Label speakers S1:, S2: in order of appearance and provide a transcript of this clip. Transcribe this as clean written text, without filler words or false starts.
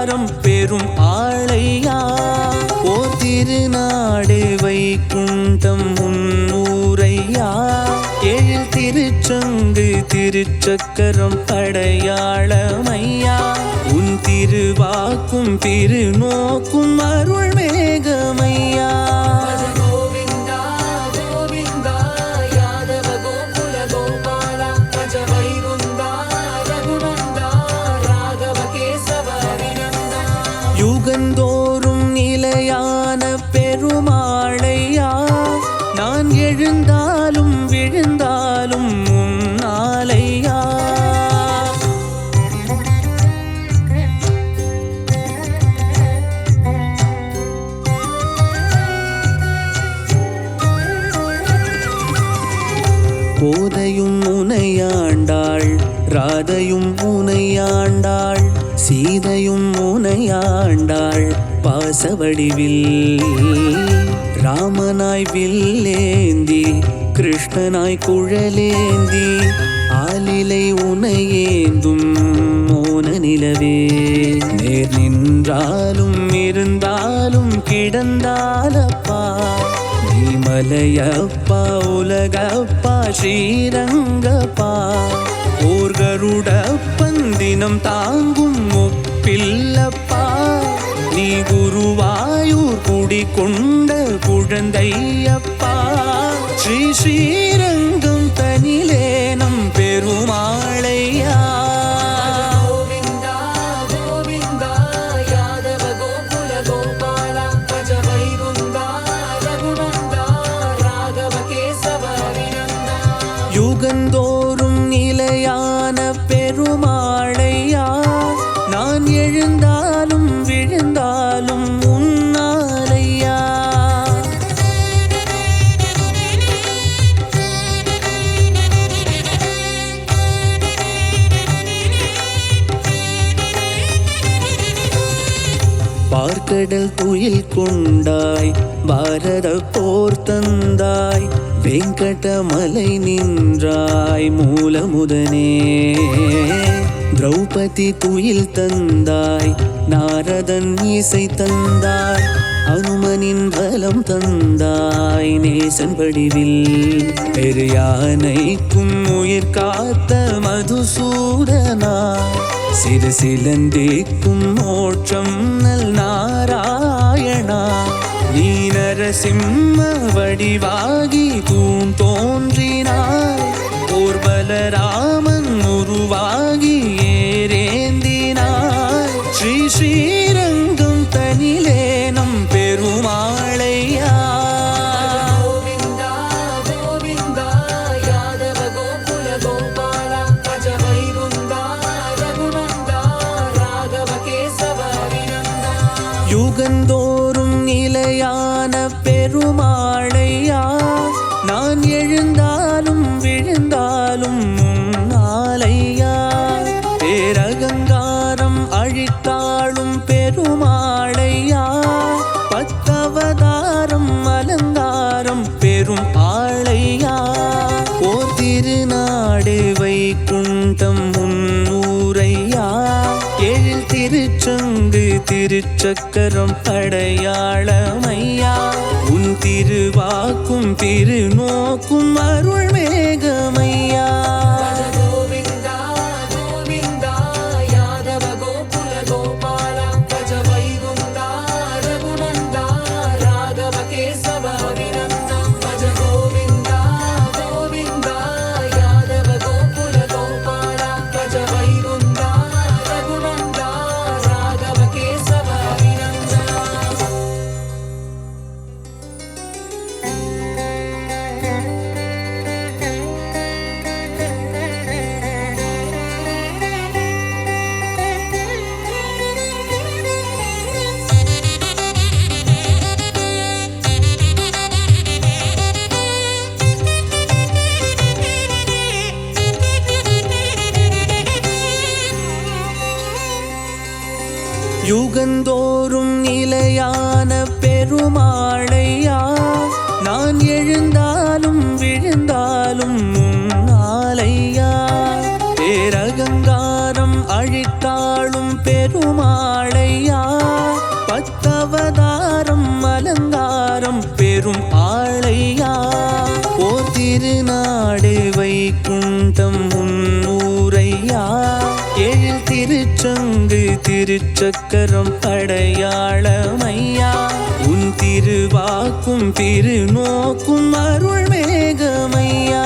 S1: அலங்காரம் பெரும் ஆளையா ஓர் திருநாடு வைகுண்டம் முன்னூரையா எழில் திருச்சங்கு திருச்சக்கரம் அடையாளமையா உன் திருவாக்கும் திருநோக்கும் அருள் மேகமையா யுகந்தோறும் நிலையான பெருமாளையா நான் எழுந்தாலும் விழுந்தாலும் முன்னாலையா கோதையும் உனையாண்டாள் ராதையும் உனையாண்டாள் சீதையும் உனையாண்டாள் பாசவடிவில் ராமனாய் வில்லேந்தி கிருஷ்ணனாய் குழலேந்தி ஆலிலை உனையேந்தும் மோன நிலவே நேர் நின்றாலும் இருந்தாலும் கிடந்தாலப்பா நீ மலையப்பா உலகப்பா ஸ்ரீரங்கப்பா ஓர் கருடப்பன் தினம் தாங்கும் முப்பில்லப்பா நீ குருவாயூர் குடிகொண்ட குழந்தையப்பா ஸ்ரீ ஸ்ரீரங்கம் தனிலே நம் பெருமாளையா யுகந்தோறும் நிலையான பெருமாளையா நான் எழுந்தாலும் விழுந்தாலும் முன்னாலையா பார்க்கடல் துயில் கொண்டாய் பாரத போர் தந்தாய் வெங்கடமலை நின்றாய் மூலமுதனே திரௌபதி துயில் தந்தாய் நாரதன் இசை தந்தாய் அனுமனின் பலம் தந்தாய் நேசன் வடிவில் பெரியானைக்கும் உயிர் காத்த மதுசூதனா சிறு சிலந்திக்கும் மோட்சம் நல் நாராயணா நீ நரசிம்ம வடிவாகி தோன்றினாய் ஓர் பலராமன் உருவாகி ஏறேந்தினாய் ஸ்ரீ ஸ்ரீரங்கம் தனிலே நம் பெருமாளையா யுகந்தோறும் நிலையான பெருமாளையா நான் எழுந்தாலும் விழுந்தாலும் முன்னாலையா பேரகங்காரம் அழித்தாளும் பெருமாளையா பத்தவதாரம் அலங்காரம் பெரும் ஆளையா ஓர் திருநாடு வைகுண்டம் முன்னூரையா எழில் திருச்சங்கு திருச்சக்கரம் அடையாளமையா உன் திருவாக்கும் திருநோக்கும் அருள் மேகமையா யுகந்தோறும் நிலையான பெருமாளையா நான் எழுந்தாலும் விழுந்தாலும் முன்னாலையா பேரகங்காரம் அழித்தாளும் பெருமாளையா திருச்சக்கரம் அடையாளமையா உன் திருவாக்கும் திருநோக்கும் அருள் மேகமையா